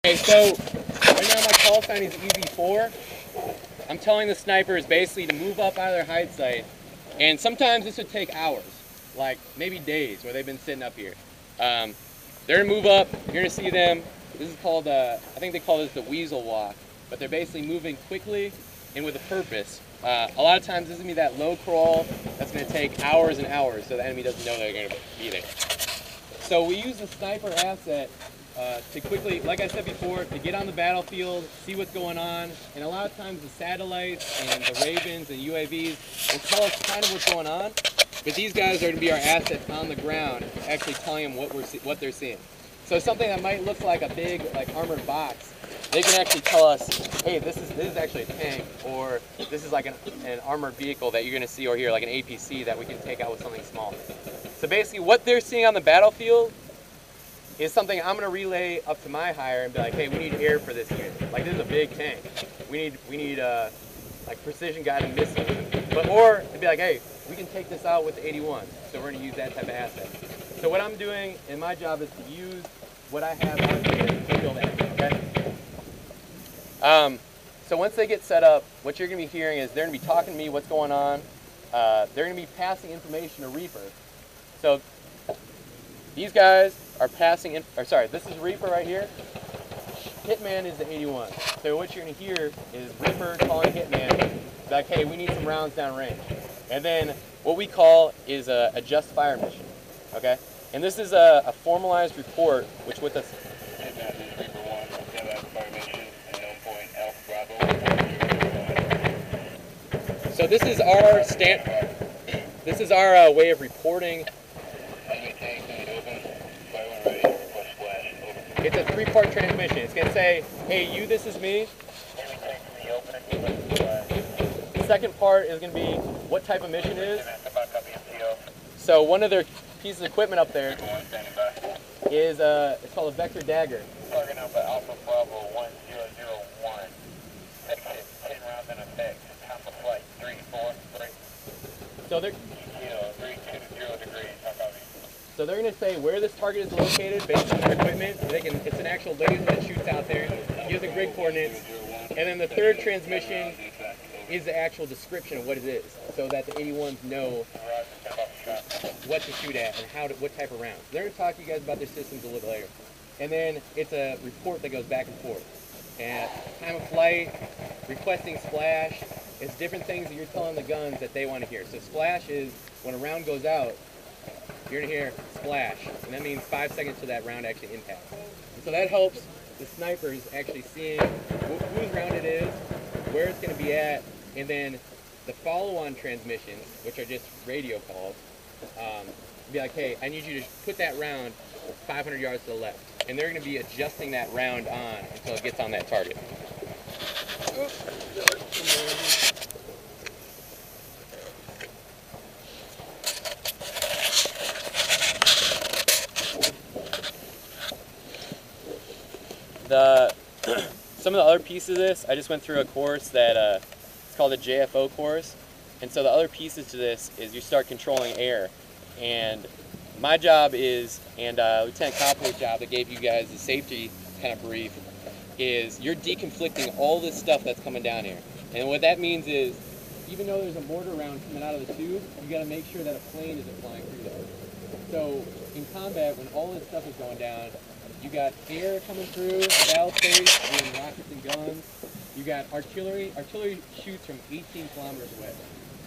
Okay, so right now my call sign is EV4. I'm telling the snipers basically to move up out of their hide site, and sometimes this would take hours, like maybe days, where they've been sitting up here. They're gonna move up. You're gonna see them. This is called, I think they call this the weasel walk, but they're basically moving quickly and with a purpose. A lot of times this is gonna be that low crawl that's gonna take hours and hours, so the enemy doesn't know they're gonna be there. So we use the sniper asset to quickly, like I said before, to get on the battlefield, see what's going on, and a lot of times the satellites and the Ravens and UAVs will tell us kind of what's going on, but these guys are going to be our assets on the ground, actually telling them what they're seeing. So something that might look like a big armored box, they can actually tell us, hey, this is actually a tank, or this is like an armored vehicle that you're going to see or hear, like an APC that we can take out with something small. So basically what they're seeing on the battlefield is something I'm going to relay up to my hire and be like, hey, we need air for this unit. Like, this is a big tank. We need like precision guided missiles. Or to be like, hey, we can take this out with the 81. So we're going to use that type of asset. So what I'm doing in my job is to use what I have out here to kill that, okay? So once they get set up, what you're going to be hearing is they're going to be talking to me what's going on. They're going to be passing information to Reaper. So these guys are passing, this is Reaper right here. Hitman is the 81. So what you're going to hear is Reaper calling Hitman, like, hey, we need some rounds downrange. And then what we call is a just fire mission, okay? And this is a formalized report, which with us. Hitman is Reaper 1, just fire mission, and known point Alpha Bravo. So this is our way of reporting. It's a three-part transmission. It's going to say, hey, you, this is me. The second part is going to be what type of mission it is. So one of their pieces of equipment up there is, it's called a Vector Dagger. Target number Alpha Bravo 1001. Exit 10 rounds in effect. Time of flight 343. So they're 320 degrees. So they're going to say where this target is located based on their equipment. It's an actual laser that shoots out there using grid coordinates. And then the third transmission is the actual description of what it is, so that the 81s know what to shoot at and what type of rounds. They're going to talk to you guys about their systems a little later. And then it's a report that goes back and forth. And time of flight, requesting splash, it's different things that you're telling the guns that they want to hear. So splash is when a round goes out, you're going to hear splash, and that means 5 seconds till that round actually impacts. And so that helps the snipers actually seeing whose round it is, where it's going to be at, and then the follow-on transmissions, which are just radio calls, be like, hey, I need you to put that round 500 yards to the left. And they're going to be adjusting that round on until it gets on that target. Some of the other pieces of this, I just went through a course that it's called a JFO course, and so the other pieces to this is you start controlling air. And my job is, and Lieutenant Coppo's job that gave you guys the safety kind of brief, is you're deconflicting all this stuff that's coming down here. And what that means is, even though there's a mortar round coming out of the tube, you got to make sure that a plane isn't flying through there. So in combat, when all this stuff is going down, you got air coming through the battle space, doing rockets and guns. You got artillery. Artillery shoots from 18 kilometers away.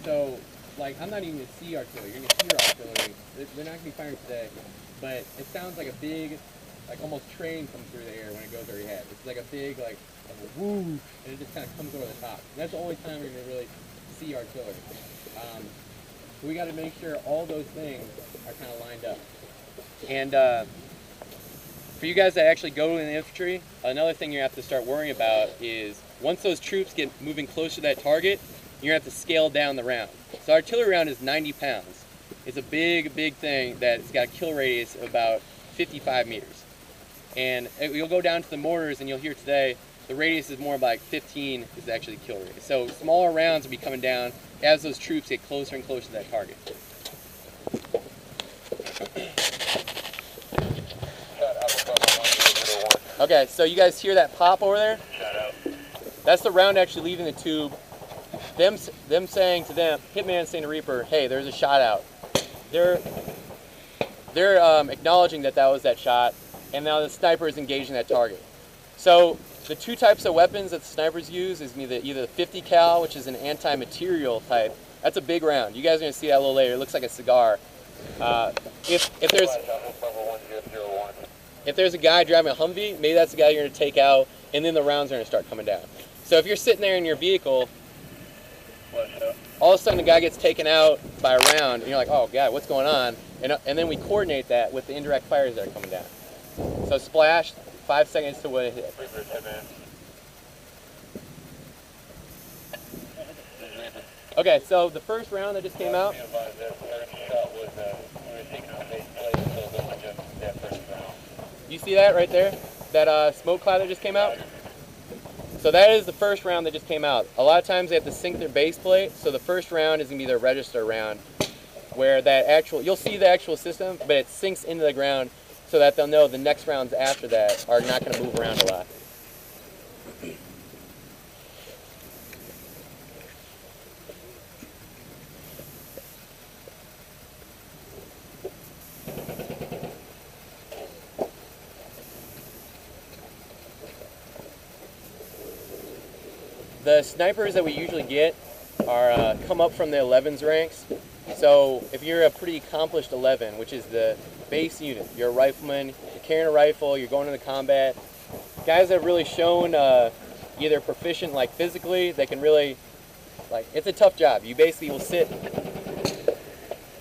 So, like, I'm not even going to see artillery. You're going to hear artillery. They're not going to be firing today. But it sounds like a big, like almost train comes through the air when it goes over your head. It's like a big, like a woo, and it just kind of comes over the top. That's the only time we're going to really see artillery. So we got to make sure all those things are kind of lined up. And for you guys that actually go in the infantry, another thing you have to start worrying about is once those troops get moving closer to that target, you're going to have to scale down the round. So artillery round is 90 pounds. It's a big, big thing that's got a kill radius of about 55 meters. And you'll go down to the mortars and you'll hear today the radius is more like 15 is actually the kill radius. So smaller rounds will be coming down as those troops get closer and closer to that target. Okay, so you guys hear that pop over there? Shot out. That's the round actually leaving the tube. Them saying to them, Hitman saying to Reaper, hey, there's a shot out. They're acknowledging that was that shot, and now the sniper is engaging that target. So the two types of weapons that the snipers use is either the 50 cal, which is an anti-material type. That's a big round. You guys are gonna see that a little later. It looks like a cigar. If there's a guy driving a Humvee, maybe that's the guy you're gonna take out, and then the rounds are gonna start coming down. So if you're sitting there in your vehicle, all of a sudden the guy gets taken out by a round, and you're like, oh God, what's going on? And then we coordinate that with the indirect fires that are coming down. So splash, 5 seconds to when it hits. Okay, so the first round that just came out. You see that right there? That smoke cloud that just came out? So that is the first round that just came out. A lot of times they have to sync their base plate, so the first round is going to be their register round, where you'll see the actual system, but it sinks into the ground so that they'll know the next rounds after that are not going to move around a lot. The snipers that we usually get are come up from the 11s ranks. So if you're a pretty accomplished 11, which is the base unit, you're a rifleman, you're carrying a rifle, you're going into combat, guys that have really shown either proficient like physically, they can really, like, it's a tough job. You basically will sit.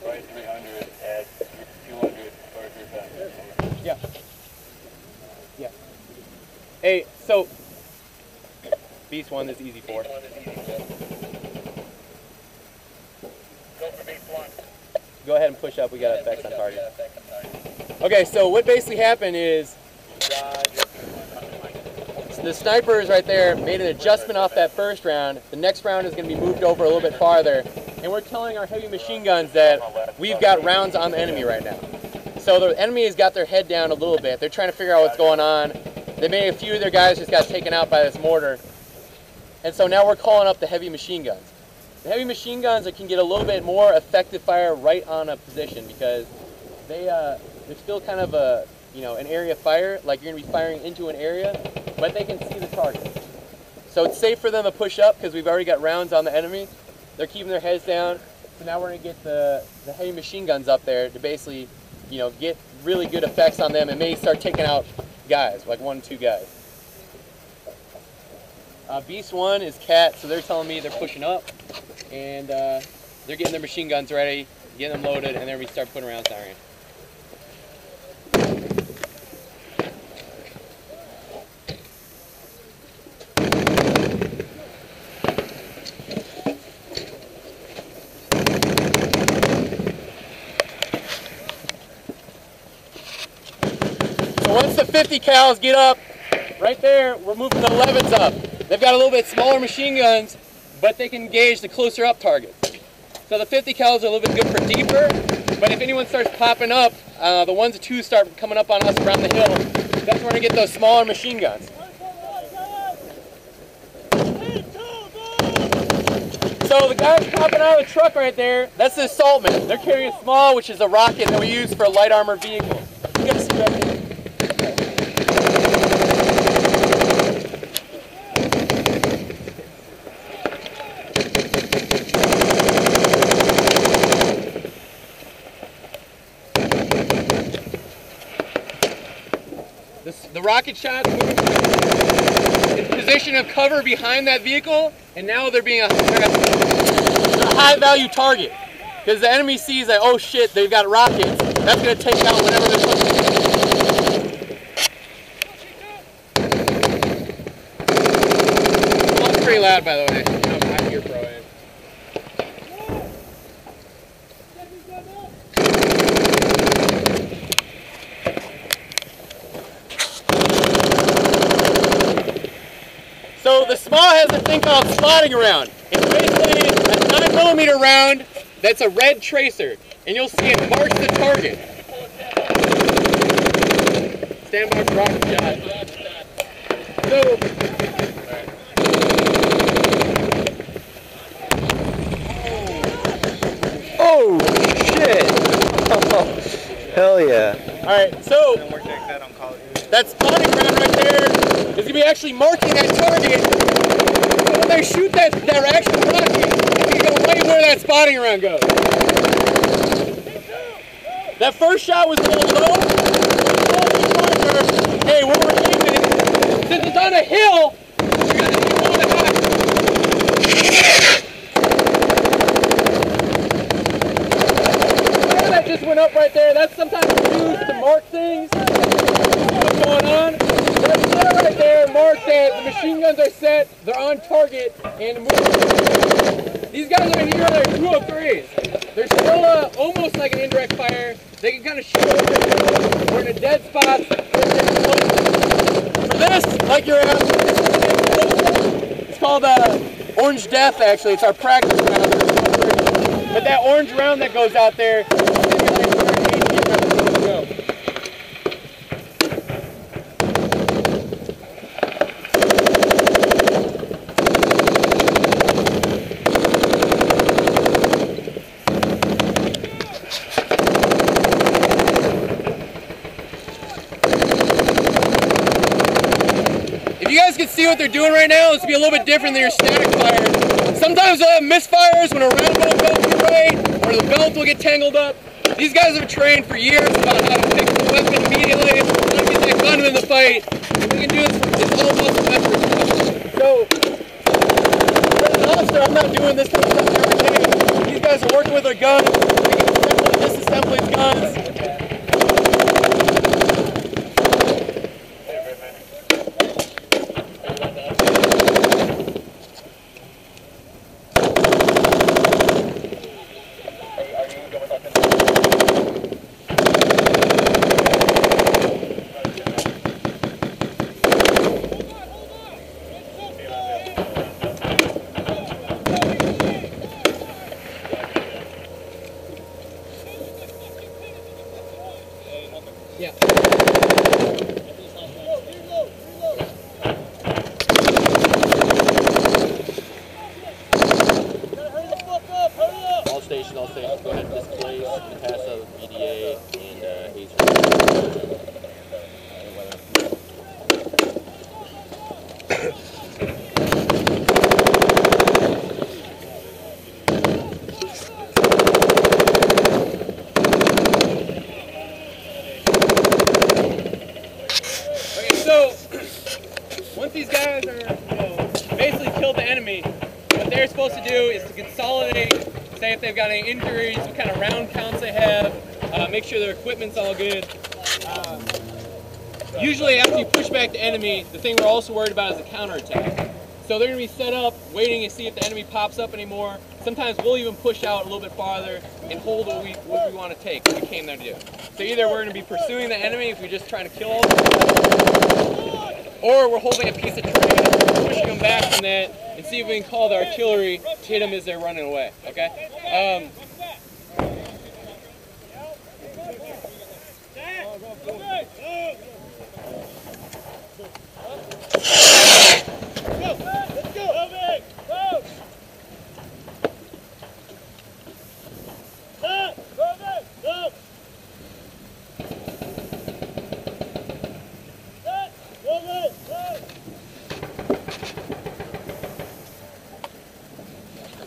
Right, 300 at 200 or 300. Yeah. Yeah. Hey, so Beast 1 is easy for. Go for Beast 1. Go ahead and push up. We got effects on target. Okay, so what basically happened is the snipers right there made an adjustment off that first round. The next round is going to be moved over a little bit farther, and we're telling our heavy machine guns that we've got rounds on the enemy right now. So the enemy has got their head down a little bit. They're trying to figure out what's going on. They made a few of their guys just got taken out by this mortar. And so now we're calling up the heavy machine guns. The heavy machine guns can get a little bit more effective fire right on a position because they're still kind of an area fire, like you're gonna be firing into an area, but they can see the target. So it's safe for them to push up because we've already got rounds on the enemy. They're keeping their heads down. So now we're gonna get the heavy machine guns up there to basically, get really good effects on them and maybe start taking out guys, like 1 or 2 guys. Beast 1 is CAT, so they're telling me they're pushing up, and they're getting their machine guns ready, getting them loaded, and then we start putting rounds down. So once the 50 cals get up, right there, we're moving the 11s up. They've got a little bit smaller machine guns, but they can engage the closer up targets. So the 50 cals are a little bit good for deeper, but if anyone starts popping up, the 1s and 2s start coming up on us around the hill, that's where we're going to get those smaller machine guns. So the guys popping out of the truck right there, that's the assaultman. They're carrying a small, which is a rocket that we use for a light armored vehicle. You guys see right there. The rocket shots moving in position of cover behind that vehicle, and now they're being a high value target. Because the enemy sees that, oh shit, they've got rockets, that's going to take out whatever they're supposed to do. Well, it's pretty loud, by the way. I'm here, pro. So the small has a thing called slotting round. It's basically a 9mm round that's a red tracer, and you'll see it marks the target. Stand by for rocket shot. Oh shit! Oh, hell yeah! All right, so that spawning ground right there is gonna be actually marking that target. So when they shoot that action rocket, you go right where that spawning round goes. That first shot was a little low. Hey, where we're aiming, since it's on a hill, we gotta aim on the high. That just went up right there. That's sometimes used to mark things. What's going on? That star right there marks that the machine guns are set, they're on target, and moving. These guys are in here, they're 203s. They're still almost like an indirect fire. They can kind of shoot over. We're in a dead spot. For this, like you're at, it's called Orange Death, actually. It's our practice round. But that orange round that goes out there, if you guys can see what they're doing right now, it's going to be a little bit different than your static fire. Sometimes they'll have misfires when a round won't go through right, or the belt will get tangled up. These guys have trained for years about how to pick up the weapon immediately, how to get that gun in the fight. And we can do this for this all muscle memory. So, as an officer, I'm not doing this kind of stuff every day. These guys are working with their guns, they can assemble and disassemble these guns. Yeah. All stations, go ahead and displace, pass out BDA and Hazer. Once these guys are basically killed the enemy, what they're supposed to do is to consolidate, say if they've got any injuries, what kind of round counts they have, make sure their equipment's all good. Usually after you push back the enemy, the thing we're also worried about is a counterattack. So they're going to be set up, waiting to see if the enemy pops up anymore. Sometimes we'll even push out a little bit farther and hold what we want to take, what we came there to do. So either we're going to be pursuing the enemy if we're just trying to kill all of them, or we're holding a piece of terrain, pushing them back from that, and see if we can call the artillery to hit them as they're running away, okay?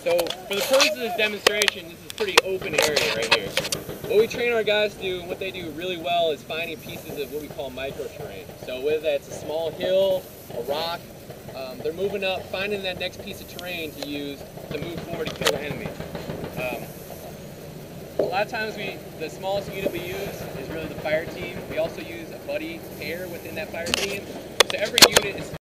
So for the purpose of this demonstration, this is a pretty open area right here. What we train our guys to do, and what they do really well, is finding pieces of what we call micro-terrain. So whether that's a small hill, a rock, they're moving up, finding that next piece of terrain to use to move forward to kill the enemy. A lot of times the smallest unit we use is really the fire team. We also use a buddy pair within that fire team. So every unit is